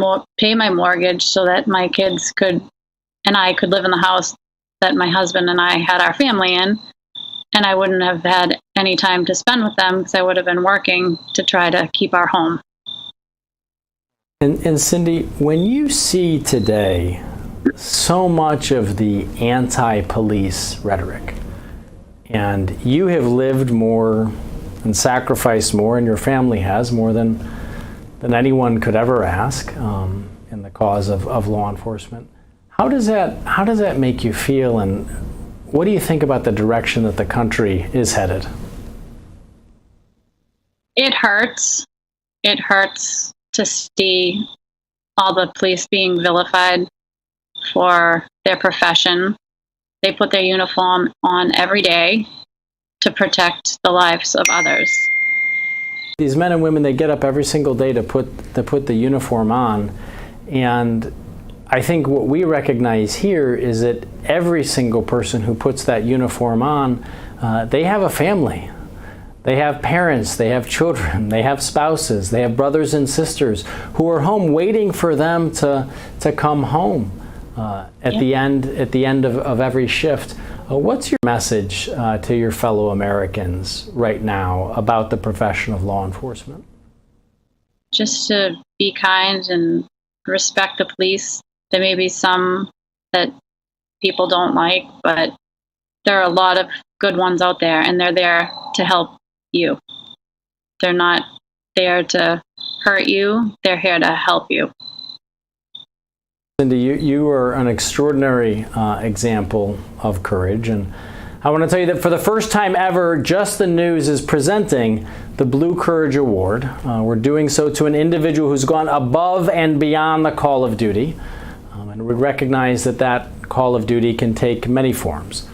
Speaker 10: mortgage so that my kids and I could live in the house that my husband and I had our family in, and I wouldn't have had any time to spend with them because I would have been working to try to keep our home.
Speaker 7: And Cindy, when you see today so much of the anti-police rhetoric, and you have lived more and sacrificed more, and your family has more than anyone could ever ask in the cause of law enforcement, how does that make you feel, and what do you think about the direction that the country is headed?
Speaker 10: It hurts. It hurts to see all the police being vilified for their profession. They put their uniform on every day to protect the lives of others.
Speaker 7: These men and women, they get up every single day to put the uniform on, and I think what we recognize here is that every single person who puts that uniform on, they have a family. They have parents, they have children, they have spouses, they have brothers and sisters who are home waiting for them to come home at the end of every shift. What's your message to your fellow Americans right now about the profession of law enforcement?
Speaker 10: Just to be kind and respect the police. There may be some that people don't like, but there are a lot of good ones out there, and they're there to help you. They're not there to hurt you. They're here to help you.
Speaker 7: Cindy, you are an extraordinary example of courage, and I want to tell you that for the first time ever, Just the News is presenting the Blue Courage Award. We're doing so to an individual who's gone above and beyond the call of duty, and we recognize that call of duty can take many forms.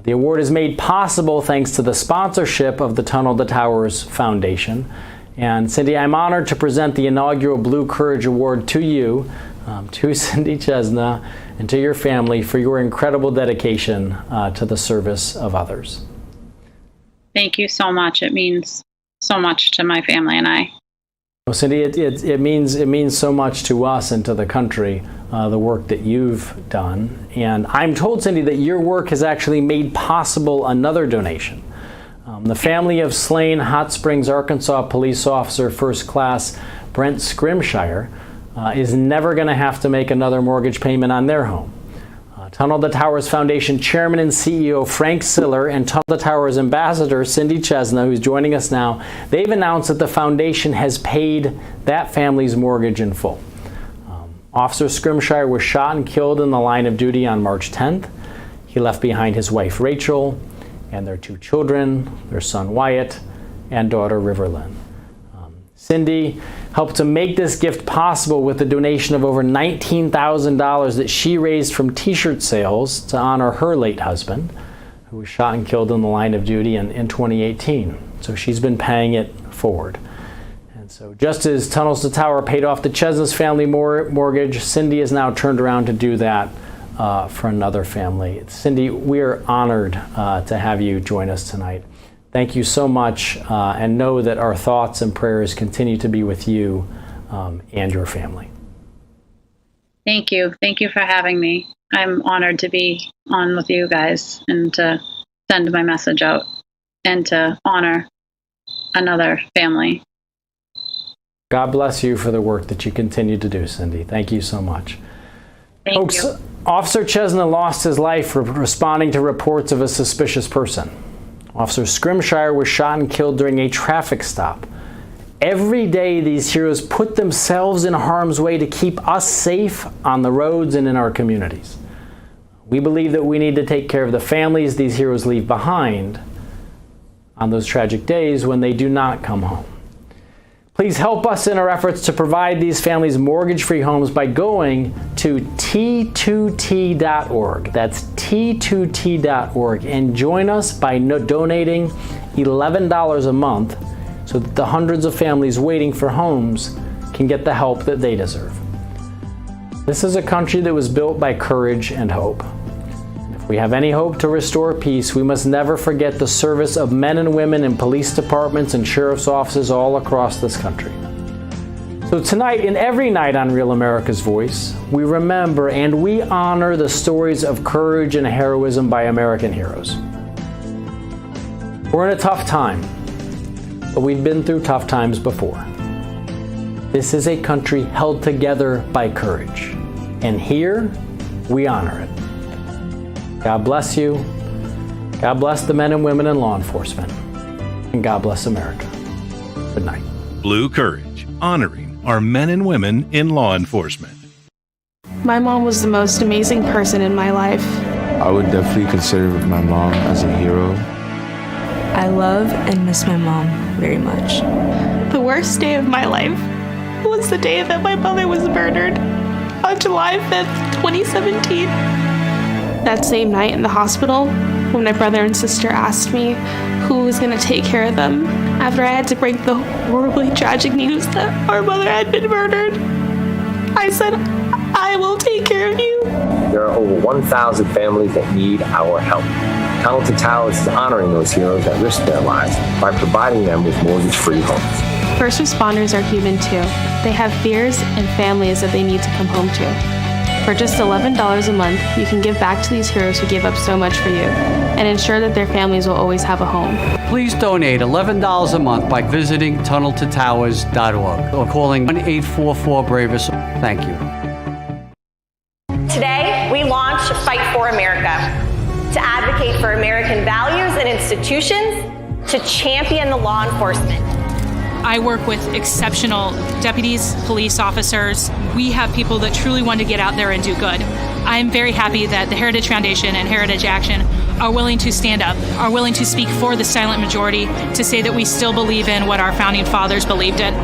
Speaker 7: The award is made possible thanks to the sponsorship of the Tunnel to Towers Foundation. And Cindy, I'm honored to present the inaugural Blue Courage Award to you, to Cindy Chesna, and to your family for your incredible dedication to the service of others.
Speaker 10: Thank you so much. It means so much to my family and I.
Speaker 7: Well, Cindy, it means so much to us and to the country, the work that you've done. And I'm told, Cindy, that your work has actually made possible another donation. The family of slain Hot Springs, Arkansas police officer First Class Brent Scrimshire is never going to have to make another mortgage payment on their home. Tunnel to Towers Foundation Chairman and CEO Frank Siller and Tunnel to Towers Ambassador Cindy Chesna, who's joining us now, they've announced that the foundation has paid that family's mortgage in full. Officer Scrimshire was shot and killed in the line of duty on March 10th. He left behind his wife Rachel and their 2 children, their son Wyatt and daughter Riverlyn. Cindy helped to make this gift possible with a donation of over $19,000 that she raised from t-shirt sales to honor her late husband, who was shot and killed in the line of duty in 2018. So she's been paying it forward. And so just as Tunnels to Tower paid off the Chesna's family mortgage, Cindy has now turned around to do that for another family. Cindy, we are honored to have you join us tonight. Thank you so much, and know that our thoughts and prayers continue to be with you and your family.
Speaker 10: Thank you. Thank you for having me. I'm honored to be on with you guys and to send my message out and to honor another family.
Speaker 7: God bless you for the work that you continue to do, Cindy. Thank you so much.
Speaker 10: Thank you.
Speaker 7: Officer Chesna lost his life responding to reports of a suspicious person. Officer Scrimshire was shot and killed during a traffic stop. Every day, these heroes put themselves in harm's way to keep us safe on the roads and in our communities. We believe that we need to take care of the families these heroes leave behind on those tragic days when they do not come home. Please help us in our efforts to provide these families mortgage-free homes by going to T2T.org. That's T2T.org. And join us by donating $11 a month so that the hundreds of families waiting for homes can get the help that they deserve. This is a country that was built by courage and hope. If we have any hope to restore peace, we must never forget the service of men and women in police departments and sheriff's offices all across this country. So tonight and every night on Real America's Voice, we remember and we honor the stories of courage and heroism by American heroes. We're in a tough time, but we've been through tough times before. This is a country held together by courage, and here we honor it. God bless you. God bless the men and women in law enforcement. And God bless America. Good night.
Speaker 3: Blue Courage, honoring our men and women in law enforcement.
Speaker 11: My mom was the most amazing person in my life.
Speaker 13: I would definitely consider my mom as a hero.
Speaker 14: I love and miss my mom very much.
Speaker 11: The worst day of my life was the day that my mother was murdered on July 5th, 2017. That same night in the hospital, when my brother and sister asked me who was going to take care of them after I had to break the horribly tragic news that our mother had been murdered, I said, I will take care of you.
Speaker 16: There are over 1,000 families that need our help. Tunnel to Towers is honoring those heroes that risk their lives by providing them with mortgage-free homes.
Speaker 11: First responders are human too. They have fears and families that they need to come home to. For just $11 a month, you can give back to these heroes who give up so much for you and ensure that their families will always have a home.
Speaker 25: Please donate $11 a month by visiting tunneltotowers.org or calling 1-844-BRAVEST. Thank you.
Speaker 18: Today, we launch Fight for America to advocate for American values and institutions, to champion the law enforcement.
Speaker 19: I work with exceptional deputies, police officers. We have people that truly want to get out there and do good. I'm very happy that the Heritage Foundation and Heritage Action are willing to stand up, are willing to speak for the silent majority, to say that we still believe in what our founding fathers believed in.